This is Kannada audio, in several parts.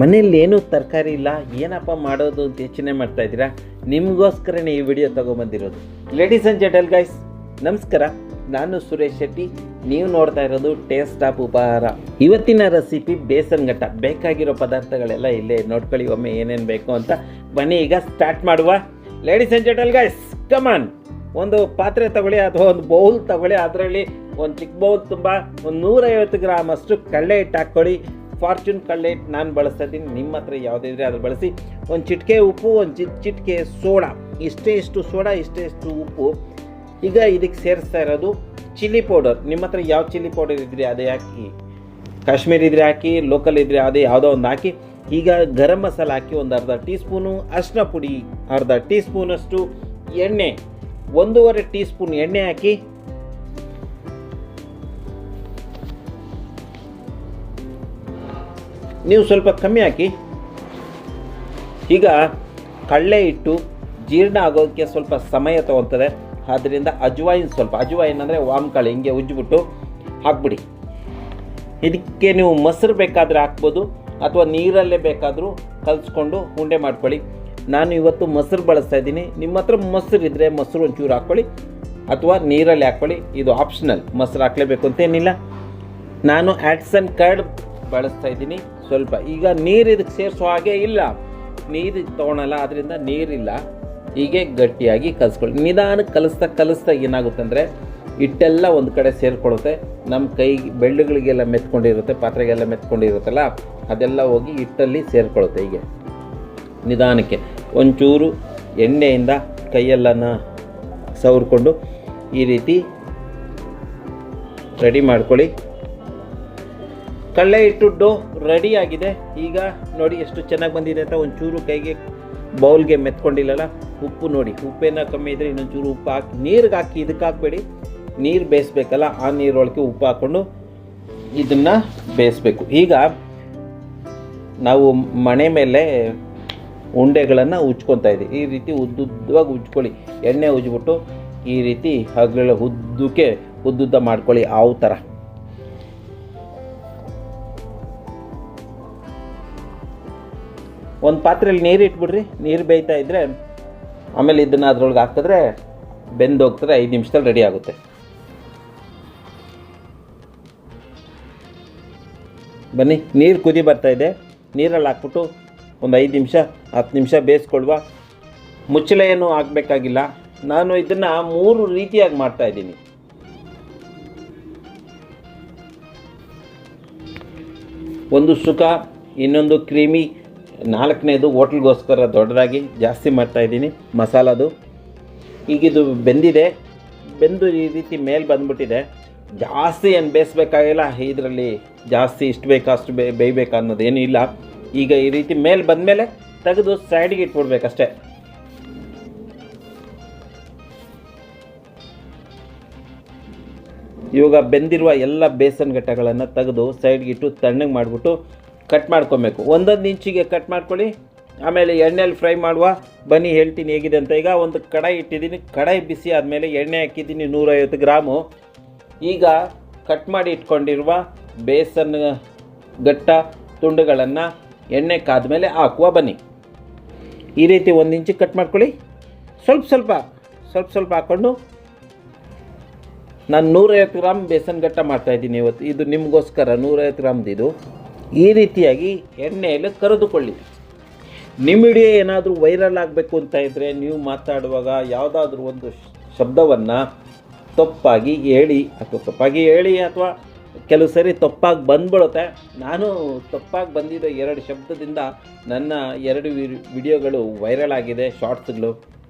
ಮನೇಲಿ ಏನೂ ತರಕಾರಿ ಇಲ್ಲ, ಏನಪ್ಪ ಮಾಡೋದು ಅಂತ ಯೋಚನೆ ಮಾಡ್ತಾಯಿದ್ದೀರಾ? ನಿಮಗೋಸ್ಕರನೇ ಈ ವಿಡಿಯೋ ತೊಗೊಂಬಂದಿರೋದು. ಲೇಡೀಸ್ ಆ್ಯಂಡ್ ಜೆಂಟಲ್ ಗೈಸ್, ನಮಸ್ಕಾರ. ನಾನು ಸುರೇಶ್ ಶೆಟ್ಟಿ, ನೀವು ನೋಡ್ತಾ ಇರೋದು ಟೇಸ್ಟ್ ಆಫ್ ಉಪಹಾರ. ಇವತ್ತಿನ ರೆಸಿಪಿ ಬೇಸನ್ ಘಟ್ಟ. ಬೇಕಾಗಿರೋ ಪದಾರ್ಥಗಳೆಲ್ಲ ಇಲ್ಲೇ ನೋಡ್ಕೊಳ್ಳಿ ಒಮ್ಮೆ ಏನೇನು ಬೇಕು ಅಂತ. ಬನ್ನಿ ಈಗ ಸ್ಟಾರ್ಟ್ ಮಾಡುವ. ಲೇಡೀಸ್ ಆ್ಯಂಡ್ ಜೆಂಟಲ್ ಗೈಸ್, ಕಮಾನ್. ಒಂದು ಪಾತ್ರೆ ತಗೊಳ್ಳಿ ಅಥವಾ ಒಂದು ಬೌಲ್ ತಗೊಳ್ಳಿ. ಅದರಲ್ಲಿ ಒಂದು ಚಿಕ್ಕ ಬೌಲ್ ತುಂಬ ಒಂದು 150 ಗ್ರಾಮ್ ಅಷ್ಟು ಕಡಲೆ ಹಿಟ್ಟು ಹಾಕ್ಕೊಳ್ಳಿ. ಫಾರ್ಚೂನ್ ಕಡಲೆ ಹಿಟ್ಟು ನಾನು ಬಳಸ್ತಾ ಇದ್ದೀನಿ, ನಿಮ್ಮ ಹತ್ರ ಯಾವುದಿದ್ರೆ ಅದು ಬಳಸಿ. ಒಂದು ಚಿಟಿಕೆ ಉಪ್ಪು, ಒಂದು ಚಿಟಿಕೆ ಸೋಡಾ, ಇಷ್ಟು ಸೋಡಾ, ಇಷ್ಟು ಉಪ್ಪು. ಈಗ ಇದಕ್ಕೆ ಸೇರಿಸ್ತಾ ಇರೋದು ಚಿಲ್ಲಿ ಪೌಡರ್. ನಿಮ್ಮ ಹತ್ರ ಯಾವ ಚಿಲ್ಲಿ ಪೌಡರ್ ಇದ್ದರೆ ಅದೇ ಹಾಕಿ, ಕಾಶ್ಮೀರಿ ಇದ್ದರೆ ಹಾಕಿ, ಲೋಕಲ್ ಇದ್ದರೆ ಅದೇ ಯಾವುದೋ ಒಂದು ಹಾಕಿ. ಈಗ ಗರಂ ಮಸಾಲ ಹಾಕಿ ಒಂದು ಅರ್ಧ ಟೀ ಸ್ಪೂನು, ಅರಿಶಿನ ಪುಡಿ ಅರ್ಧ ಟೀ ಸ್ಪೂನಷ್ಟು, ಎಣ್ಣೆ 1.5 ಟೀ ಸ್ಪೂನ್ ಎಣ್ಣೆ ಹಾಕಿ. ನೀವು ಸ್ವಲ್ಪ ಕಮ್ಮಿ ಹಾಕಿ. ಈಗ ಕಡಲೆ ಹಿಟ್ಟು ಜೀರ್ಣ ಆಗೋದಕ್ಕೆ ಸ್ವಲ್ಪ ಸಮಯ ತೊಗೊತದೆ. ಆದ್ದರಿಂದ ಅಜ್ವಾಯಿನ್ ಅಂದರೆ ವಾಮಕಾಳು ಹಿಂಗೆ ಉಜ್ಜಿಬಿಟ್ಟು ಹಾಕ್ಬಿಡಿ. ಇದಕ್ಕೆ ನೀವು ಮೊಸರು ಬೇಕಾದರೆ ಹಾಕ್ಬೋದು ಅಥವಾ ನೀರಲ್ಲೇ ಬೇಕಾದರೂ ಕಲಿಸ್ಕೊಂಡು ಉಂಡೆ ಮಾಡ್ಕೊಳ್ಳಿ. ನಾನು ಇವತ್ತು ಮೊಸರು ಬಳಸ್ತಾ ಇದ್ದೀನಿ. ನಿಮ್ಮ ಹತ್ರ ಮೊಸರು ಇದ್ದರೆ ಮೊಸರು ಒಂಚೂರು ಹಾಕ್ಕೊಳ್ಳಿ ಅಥವಾ ನೀರಲ್ಲಿ ಹಾಕ್ಕೊಳ್ಳಿ, ಇದು ಆಪ್ಷನಲ್. ಮೊಸರು ಹಾಕಲೇಬೇಕು ಅಂತೇನಿಲ್ಲ. ನಾನು ಆ್ಯಡ್ಸನ್ ಕರ್ಡ್ ಬಳಸ್ತಾ ಇದ್ದೀನಿ ಸ್ವಲ್ಪ. ಈಗ ನೀರು ಇದಕ್ಕೆ ಸೇರಿಸೋ ಹಾಗೆ ಇಲ್ಲ, ನೀರು ತೊಗೊಳಲ್ಲ, ಅದರಿಂದ ನೀರಿಲ್ಲ. ಹೀಗೆ ಗಟ್ಟಿಯಾಗಿ ಕಲಿಸ್ಕೊಳ್ಳಿ. ನಿಧಾನಕ್ಕೆ ಕಲಿಸ್ತಾ ಏನಾಗುತ್ತೆ ಅಂದರೆ ಹಿಟ್ಟೆಲ್ಲ ಒಂದು ಕಡೆ ಸೇರಿಕೊಳ್ಳುತ್ತೆ. ನಮ್ಮ ಕೈ ಬೆಳ್ಳುಗಳಿಗೆಲ್ಲ ಮೆತ್ಕೊಂಡಿರುತ್ತೆ, ಪಾತ್ರೆಗೆಲ್ಲ ಮೆತ್ಕೊಂಡಿರುತ್ತಲ್ಲ, ಅದೆಲ್ಲ ಹೋಗಿ ಹಿಟ್ಟಲ್ಲಿ ಸೇರಿಕೊಳ್ಳುತ್ತೆ. ಹೀಗೆ ನಿಧಾನಕ್ಕೆ ಒಂಚೂರು ಎಣ್ಣೆಯಿಂದ ಕೈಯೆಲ್ಲನ ಸವರ್ಕೊಂಡು ಈ ರೀತಿ ರೆಡಿ ಮಾಡ್ಕೊಳ್ಳಿ. ಕಡಲೆ ಹಿಟ್ಟು ಡೋ ರೆಡಿ ಆಗಿದೆ. ಈಗ ನೋಡಿ ಎಷ್ಟು ಚೆನ್ನಾಗಿ ಬಂದಿದೆ ಅಂತ. ಒಂಚೂರು ಕೈಗೆ ಬೌಲ್ಗೆ ಮೆತ್ಕೊಂಡಿಲ್ಲಲ್ಲ. ಉಪ್ಪು ನೋಡಿ, ಉಪ್ಪೇನ ಕಮ್ಮಿ ಇದ್ದರೆ ಇನ್ನೊಂಚೂರು ಉಪ್ಪು ಹಾಕಿ. ನೀರಿಗೆ ಹಾಕಿ, ಇದಕ್ಕೆ ಹಾಕಬೇಡಿ. ನೀರು ಬೇಯಿಸ್ಬೇಕಲ್ಲ, ಆ ನೀರೊಳಗೆ ಉಪ್ಪು ಹಾಕ್ಕೊಂಡು ಇದನ್ನು ಬೇಯಿಸ್ಬೇಕು. ಈಗ ನಾವು ಮಣೆ ಮೇಲೆ ಉಂಡೆಗಳನ್ನು ಉಜ್ಕೊತಾ ಇದ್ದೀವಿ. ಈ ರೀತಿ ಉದ್ದುದ್ದವಾಗಿ ಉಜ್ಕೊಳ್ಳಿ. ಎಣ್ಣೆ ಉಜ್ಬಿಟ್ಟು ಈ ರೀತಿ ಹಗಲ ಉದ್ದುದ್ದ ಮಾಡ್ಕೊಳ್ಳಿ, ಆವು ಥರ. ಒಂದು ಪಾತ್ರೆಯಲ್ಲಿ ನೀರು ಇಟ್ಬಿಡ್ರಿ. ನೀರು ಬೇಯ್ತಾ ಇದ್ದರೆ ಆಮೇಲೆ ಇದನ್ನು ಅದರೊಳಗೆ ಹಾಕಿದ್ರೆ ಬೆಂದೋಗ್ತದೆ. 5 ನಿಮಿಷದಲ್ಲಿ ರೆಡಿ ಆಗುತ್ತೆ. ಬನ್ನಿ, ನೀರು ಕುದಿ ಬರ್ತಾಯಿದೆ. ನೀರಲ್ಲಿ ಹಾಕ್ಬಿಟ್ಟು ಒಂದು 5 ನಿಮಿಷ 10 ನಿಮಿಷ ಬೇಯಿಸ್ಕೊಳ್ವಾ. ಮುಚ್ಚಳ ಏನು ಹಾಕಬೇಕಾಗಿಲ್ಲ. ನಾನು ಇದನ್ನು 3 ರೀತಿಯಾಗಿ ಮಾಡ್ತಾಯಿದ್ದೀನಿ. ಒಂದು ಸುಖ, ಇನ್ನೊಂದು ಕ್ರೀಮಿ, 4ನೇದು ಹೋಟ್ಲ್ಗೋಸ್ಕರ ದೊಡ್ಡದಾಗಿ ಜಾಸ್ತಿ ಮಾಡ್ತಾಯಿದ್ದೀನಿ ಮಸಾಲದು. ಈಗಿದು ಬೆಂದು ಈ ರೀತಿ ಮೇಲೆ ಬಂದ್ಬಿಟ್ಟಿದೆ. ಜಾಸ್ತಿ ಏನು ಬೇಯಿಸ್ಬೇಕಾಗಿಲ್ಲ. ಇದರಲ್ಲಿ ಜಾಸ್ತಿ ಇಷ್ಟು ಬೇಕಾ ಅಷ್ಟು ಬೇಯಬೇಕಾ ಅನ್ನೋದೇನೂ ಇಲ್ಲ. ಈಗ ಈ ರೀತಿ ಮೇಲೆ ಬಂದಮೇಲೆ ತೆಗೆದು ಸೈಡಿಗೆ ಇಟ್ಬಿಡ್ಬೇಕಷ್ಟೆ. ಇವಾಗ ಬೆಂದಿರುವ ಎಲ್ಲ ಬೇಸನ್ ಘಟ್ಟಗಳನ್ನು ತೆಗೆದು ಸೈಡ್ಗೆ ಇಟ್ಟು ತಣ್ಣಗೆ ಮಾಡಿಬಿಟ್ಟು ಕಟ್ ಮಾಡ್ಕೊಬೇಕು. 1 ಇಂಚಿಗೆ ಕಟ್ ಮಾಡ್ಕೊಳ್ಳಿ. ಆಮೇಲೆ ಎಣ್ಣೆಯಲ್ಲಿ ಫ್ರೈ ಮಾಡುವ. ಬನ್ನಿ ಹೇಳ್ತೀನಿ ಹೇಗಿದೆ ಅಂತ. ಈಗ ಒಂದು ಕಡಾಯಿ ಇಟ್ಟಿದ್ದೀನಿ. ಕಡಾಯಿ ಬಿಸಿ ಆದಮೇಲೆ ಎಣ್ಣೆ ಹಾಕಿದ್ದೀನಿ 150 ಗ್ರಾಮು. ಈಗ ಕಟ್ ಮಾಡಿ ಇಟ್ಕೊಂಡಿರುವ ಬೇಸನ್ ಘಟ್ಟ ತುಂಡುಗಳನ್ನು ಎಣ್ಣೆ ಕಾದ್ಮೇಲೆ ಹಾಕುವ. ಬನ್ನಿ, ಈ ರೀತಿ 1 ಇಂಚಿಗೆ ಕಟ್ ಮಾಡ್ಕೊಳ್ಳಿ. ಸ್ವಲ್ಪ ಹಾಕ್ಕೊಂಡು ನಾನು 150 ಗ್ರಾಮ್ ಬೇಸನ್ ಘಟ್ಟ ಮಾಡ್ತಾಯಿದ್ದೀನಿ ಇವತ್ತು. ಇದು ನಿಮಗೋಸ್ಕರ 150 ಗ್ರಾಮ್ದು. ಇದು ಈ ರೀತಿಯಾಗಿ ಎಣ್ಣೆಯಲ್ಲಿ ಕರೆದುಕೊಳ್ಳಿ. ನಿಮ್ಮ ವಿಡಿಯೋ ಏನಾದರೂ ವೈರಲ್ ಆಗಬೇಕು ಅಂತ ಇದ್ದರೆ ನೀವು ಮಾತಾಡುವಾಗ ಯಾವುದಾದ್ರೂ ಒಂದು ಶಬ್ದವನ್ನು ತಪ್ಪಾಗಿ ಹೇಳಿ ಅಥವಾ ಕೆಲವು ಸರಿ ತಪ್ಪಾಗಿ ಬಂದ್ಬಿಡುತ್ತೆ. ನಾನು ತಪ್ಪಾಗಿ ಬಂದಿದ್ದ 2 ಶಬ್ದದಿಂದ ನನ್ನ 2 ವಿಡಿಯೋಗಳು ವೈರಲ್ ಆಗಿದೆ, ಶಾರ್ಟ್ಸ್ಗಳು.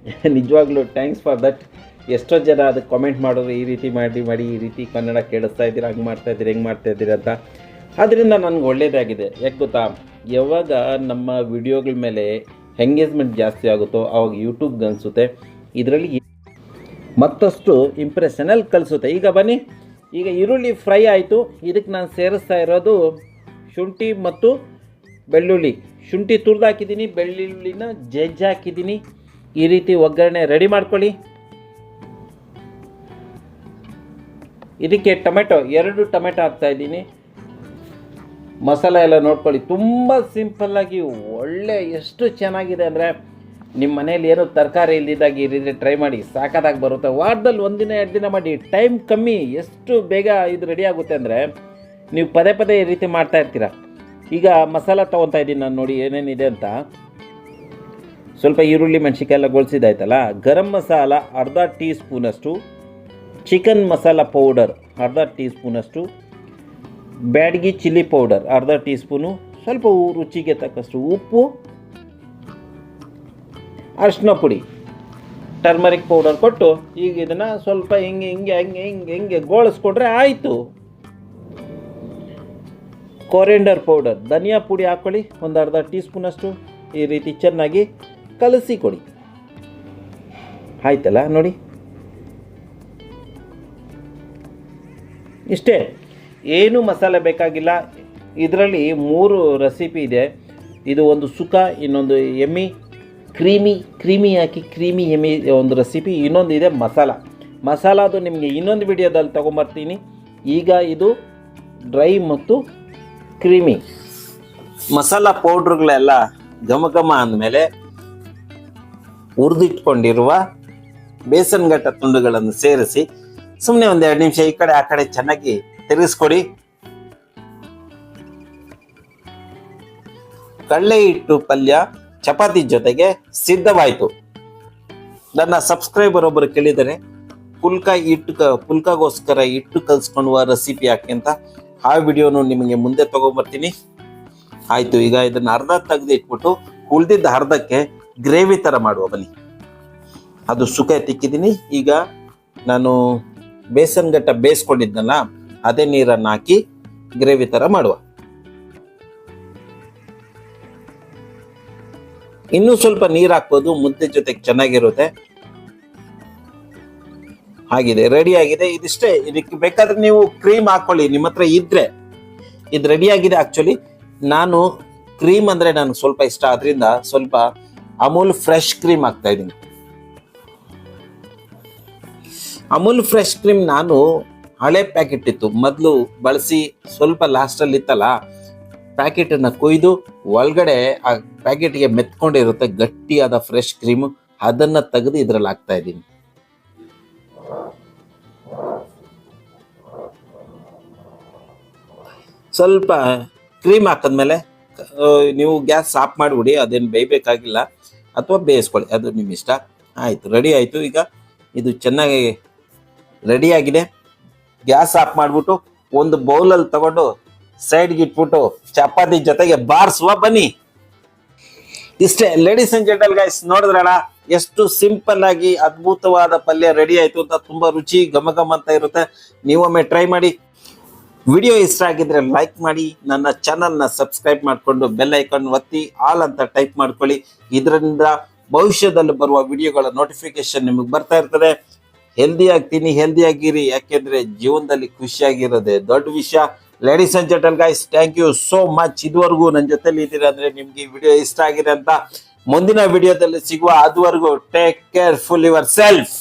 ನಿಜವಾಗ್ಲೂ ಥ್ಯಾಂಕ್ಸ್ ಫಾರ್ ದಟ್. ಎಷ್ಟೋ ಜನ ಅದಕ್ಕೆ ಕಾಮೆಂಟ್ ಮಾಡೋರು, ಈ ರೀತಿ ಮಾಡಿ ಈ ರೀತಿ ಕನ್ನಡ ಕೇಳಿಸ್ತಾ ಇದ್ದೀರಾ, ಹಂಗೆ ಮಾಡ್ತಾಯಿದ್ದೀರಿ, ಹೆಂಗೆ ಮಾಡ್ತಾಯಿದ್ದೀರಿ ಅಂತ. ಆದ್ದರಿಂದ ನನಗೆ ಒಳ್ಳೆಯದಾಗಿದೆ. ಯಾಕೆ ಗೊತ್ತಾ, ಯಾವಾಗ ನಮ್ಮ ವಿಡಿಯೋಗಳ ಮೇಲೆ ಎಂಗೇಜ್ಮೆಂಟ್ ಜಾಸ್ತಿ ಆಗುತ್ತೋ ಆವಾಗ ಯೂಟ್ಯೂಬ್ಗೆ ಅನಿಸುತ್ತೆ ಇದರಲ್ಲಿ ಮತ್ತಷ್ಟು ಇಂಪ್ರೆಷನಲ್ಲಿ ಕಳಿಸುತ್ತೆ. ಈಗ ಬನ್ನಿ, ಈಗ ಈರುಳ್ಳಿ ಫ್ರೈ ಆಯಿತು. ಇದಕ್ಕೆ ನಾನು ಸೇರಿಸ್ತಾ ಇರೋದು ಶುಂಠಿ ಮತ್ತು ಬೆಳ್ಳುಳ್ಳಿ. ಶುಂಠಿ ತುರಿದು ಹಾಕಿದ್ದೀನಿ, ಬೆಳ್ಳುಳ್ಳಿನ ಜಜ್ಜಿ ಹಾಕಿದ್ದೀನಿ. ಈ ರೀತಿ ಒಗ್ಗರಣೆ ರೆಡಿ ಮಾಡ್ಕೊಳ್ಳಿ. ಇದಕ್ಕೆ ಟೊಮೆಟೊ 2 ಟೊಮೆಟೊ ಹಾಕ್ತಾಯಿದ್ದೀನಿ. ಮಸಾಲ ಎಲ್ಲ ನೋಡ್ಕೊಳ್ಳಿ. ತುಂಬ ಸಿಂಪಲ್ಲಾಗಿ ಒಳ್ಳೆ ಎಷ್ಟು ಚೆನ್ನಾಗಿದೆ ಅಂದರೆ ನಿಮ್ಮ ಮನೇಲಿ ಏನೋ ತರಕಾರಿ ಇಲ್ದಿದ್ದಾಗ ಈ ರೀತಿ ಟ್ರೈ ಮಾಡಿ, ಸಾಕಾದಾಗ ಬರುತ್ತೆ. ವಾರದಲ್ಲಿ 1 ದಿನ 2 ದಿನ ಮಾಡಿ, ಟೈಮ್ ಕಮ್ಮಿ, ಎಷ್ಟು ಬೇಗ ಇದು ರೆಡಿ ಆಗುತ್ತೆ ಅಂದರೆ ನೀವು ಪದೇ ಪದೇ ಈ ರೀತಿ ಮಾಡ್ತಾ ಇರ್ತೀರ. ಈಗ ಮಸಾಲ ತೊಗೊತಾ ಇದ್ದೀನಿ ನಾನು, ನೋಡಿ ಏನೇನಿದೆ ಅಂತ. ಸ್ವಲ್ಪ ಈರುಳ್ಳಿ ಮೆಣಸಿನ್ಕಾಯಿ ಎಲ್ಲ ಗೊಳಿಸಿದಾಯ್ತಲ್ಲ. ಗರಂ ಮಸಾಲ ಅರ್ಧ ಟೀ ಸ್ಪೂನಷ್ಟು, ಚಿಕನ್ ಮಸಾಲ ಪೌಡರ್ ಅರ್ಧ ಟೀ ಸ್ಪೂನಷ್ಟು, ಬ್ಯಾಡಗಿ ಚಿಲ್ಲಿ ಪೌಡರ್ ಅರ್ಧ ಟೀ ಸ್ಪೂನು, ಸ್ವಲ್ಪ ರುಚಿಗೆ ತಕ್ಕಷ್ಟು ಉಪ್ಪು, ಅರಿಶಿನ ಪುಡಿ, ಟರ್ಮರಿಕ್ ಪೌಡರ್ ಕೊಟ್ಟು ಈಗ ಇದನ್ನು ಸ್ವಲ್ಪ ಹಿಂಗೆ ಗೋಳಿಸ್ಕೊಟ್ರೆ ಆಯಿತು. ಕೊರಿಯಂಡರ್ ಪೌಡರ್, ಧನಿಯಾ ಪುಡಿ ಹಾಕ್ಕೊಳ್ಳಿ ಒಂದು ಅರ್ಧ ಟೀ ಸ್ಪೂನಷ್ಟು. ಈ ರೀತಿ ಚೆನ್ನಾಗಿ ಕಲಸಿ ಕೊಡಿ. ಆಯ್ತಲ್ಲ ನೋಡಿ, ಇಷ್ಟೇ, ಏನು ಮಸಾಲೆ ಬೇಕಾಗಿಲ್ಲ. ಇದರಲ್ಲಿ 3 ರೆಸಿಪಿ ಇದೆ. ಇದು ಒಂದು ಸುಕ್ಕ, ಇನ್ನೊಂದು ಎಮ್ಮಿ, ಕ್ರೀಮಿ ಹಾಕಿ ಕ್ರೀಮಿ ಎಮ್ಮಿ ಒಂದು ರೆಸಿಪಿ, ಇನ್ನೊಂದು ಇದೆ ಮಸಾಲದು ನಿಮಗೆ ಇನ್ನೊಂದು ವಿಡಿಯೋದಲ್ಲಿ ತೊಗೊಂಬರ್ತೀನಿ. ಈಗ ಇದು ಡ್ರೈ ಮತ್ತು ಕ್ರೀಮಿ ಮಸಾಲ ಪೌಡ್ರುಗಳೆಲ್ಲ ಘಮ ಅಂದಮೇಲೆ ಹುರಿದಿಟ್ಕೊಂಡಿರುವ ಬೇಸನ್ ಗಟ್ಟ ತುಂಡುಗಳನ್ನು ಸೇರಿಸಿ ಸುಮ್ಮನೆ ಒಂದು 2 ನಿಮಿಷ ಈ ಕಡೆ ಆ ಕಡೆ ಚೆನ್ನಾಗಿ ತಿರುಗಿಸ್ಕೊಡಿ. ಕಡಲೆ ಹಿಟ್ಟು ಪಲ್ಯ ಚಪಾತಿ ಜೊತೆಗೆ ಸಿದ್ಧವಾಯಿತು. ನನ್ನ ಸಬ್ಸ್ಕ್ರೈಬರ್ ಒಬ್ಬರು ಕೇಳಿದರೆ ಪುಲ್ಕಾಗೋಸ್ಕರ ಹಿಟ್ಟು ಕಲಿಸ್ಕೊಳ್ಳುವ ರೆಸಿಪಿ ಯಾಕೆ ಅಂತ, ಆ ವಿಡಿಯೋನು ನಿಮಗೆ ಮುಂದೆ ತಗೊಂಡ್ಬರ್ತೀನಿ. ಆಯಿತು, ಈಗ ಇದನ್ನು ಅರ್ಧ ತೆಗೆದು ಇಟ್ಬಿಟ್ಟು ಉಳಿದಿದ್ದ ಅರ್ಧಕ್ಕೆ ಗ್ರೇವಿ ಥರ ಮಾಡುವ ಬನ್ನಿ. ಅದು ಸುಕ್ಕ ತಿಕ್ಕಿದ್ದೀನಿ. ಈಗ ನಾನು ಬೇಸನ್ ಗಟ್ಟ ಬೇಯಿಸ್ಕೊಂಡಿದ್ನಲ್ಲ ಅದೇ ನೀರನ್ನು ಹಾಕಿ ಗ್ರೇವಿ ಥರ ಮಾಡುವ. ಇನ್ನೂ ಸ್ವಲ್ಪ ನೀರು ಹಾಕ್ಬೋದು, ಮುದ್ದೆ ಜೊತೆಗೆ ಚೆನ್ನಾಗಿರುತ್ತೆ. ಆಗಿದೆ, ರೆಡಿ ಆಗಿದೆ. ಇದಿಷ್ಟೇ. ಇದಕ್ಕೆ ಬೇಕಾದ್ರೆ ನೀವು ಕ್ರೀಮ್ ಹಾಕೊಳ್ಳಿ, ನಿಮ್ಮ ಹತ್ರ ಇದ್ರೆ. ಇದು ರೆಡಿ ಆಗಿದೆ. ಆಕ್ಚುಲಿ ನಾನು ಕ್ರೀಮ್ ಅಂದ್ರೆ ನನಗೆ ಸ್ವಲ್ಪ ಇಷ್ಟ, ಆದ್ರಿಂದ ಸ್ವಲ್ಪ ಅಮೂಲ್ ಫ್ರೆಶ್ ಕ್ರೀಮ್ ಹಾಕ್ತಾ ಇದ್ದೀನಿ. ಅಮೂಲ್ ಫ್ರೆಶ್ ಕ್ರೀಮ್ ನಾನು ಹಳೆ ಪ್ಯಾಕೆಟ್ ಇತ್ತು ಮೊದಲು ಬಳಸಿ, ಸ್ವಲ್ಪ ಲಾಸ್ಟಲ್ಲಿ ಇತ್ತಲ್ಲ, ಪ್ಯಾಕೆಟನ್ನು ಕೊಯ್ದು ಒಳಗಡೆ ಆ ಪ್ಯಾಕೆಟ್ಗೆ ಮೆತ್ಕೊಂಡಿರುತ್ತೆ ಗಟ್ಟಿಯಾದ ಫ್ರೆಶ್ ಕ್ರೀಮು, ಅದನ್ನು ತೆಗೆದು ಇದರಲ್ಲಿ ಹಾಕ್ತಾ ಇದ್ದೀನಿ. ಸ್ವಲ್ಪ ಕ್ರೀಮ್ ಹಾಕಿದ್ಮೇಲೆ ನೀವು ಗ್ಯಾಸ್ ಆಫ್ ಮಾಡಿಬಿಡಿ, ಅದೇನು ಬೇಯಬೇಕಾಗಿಲ್ಲ, ಅಥವಾ ಬೇಯಿಸ್ಕೊಳ್ಳಿ, ಅದು ನಿಮ್ಮ ಇಷ್ಟ. ಆಯಿತು, ರೆಡಿ ಆಯಿತು. ಈಗ ಇದು ಚೆನ್ನಾಗಿ ರೆಡಿಯಾಗಿದೆ. ಗ್ಯಾಸ್ ಆಫ್ ಮಾಡಿಬಿಟ್ಟು ಒಂದು ಬೌಲಲ್ಲಿ ತಗೊಂಡು ಸೈಡ್ಗೆ ಇಟ್ಬಿಟ್ಟು ಚಪಾತಿ ಜೊತೆಗೆ ಬಾರಿಸುವ ಬನ್ನಿ. ಇಷ್ಟೇ ಲೇಡೀಸ್ ಅಂಡ್ ಜೆಂಟಲ್ ಗೈಸ್, ನೋಡಿದ್ರಣ ಎಷ್ಟು ಸಿಂಪಲ್ ಆಗಿ ಅದ್ಭುತವಾದ ಪಲ್ಯ ರೆಡಿ ಆಯ್ತು ಅಂತ. ತುಂಬಾ ರುಚಿ ಘಮ ಅಂತ ಇರುತ್ತೆ. ನೀವೊಮ್ಮೆ ಟ್ರೈ ಮಾಡಿ. ವಿಡಿಯೋ ಇಷ್ಟ ಆಗಿದ್ರೆ ಲೈಕ್ ಮಾಡಿ, ನನ್ನ ಚಾನಲ್ನ ಸಬ್ಸ್ಕ್ರೈಬ್ ಮಾಡಿಕೊಂಡು ಬೆಲ್ ಐಕಾನ್ ಒತ್ತಿ ಆಲ್ ಅಂತ ಟೈಪ್ ಮಾಡ್ಕೊಳ್ಳಿ. ಇದರಿಂದ ಭವಿಷ್ಯದಲ್ಲಿ ಬರುವ ವಿಡಿಯೋಗಳ ನೋಟಿಫಿಕೇಶನ್ ನಿಮಗೆ ಬರ್ತಾ ಇರ್ತದೆ. ಹೆಲ್ದಿ ಆಗ್ತೀನಿ, ಹೆಲ್ದಿ ಆಗಿರಿ, ಯಾಕೆಂದ್ರೆ ಜೀವನದಲ್ಲಿ ಖುಷಿಯಾಗಿರೋದೆ ದೊಡ್ಡ ವಿಷಯ. Ladies and gentle guys, thank you so much. ಇದುವರೆಗೂ ನನ್ನ ಜೊತೆಲಿ ಇದ್ದೀರಾ ಅಂದ್ರೆ ನಿಮ್ಗೆ ಈ ವಿಡಿಯೋ ಇಷ್ಟ ಆಗಿದೆ ಅಂತ. ಮುಂದಿನ ವಿಡಿಯೋದಲ್ಲಿ ಸಿಗುವ. ಅದುವರೆಗೂ ಟೇಕ್ ಕೇರ್ಫುಲ್ ಯುವರ್ ಸೆಲ್ಫ್.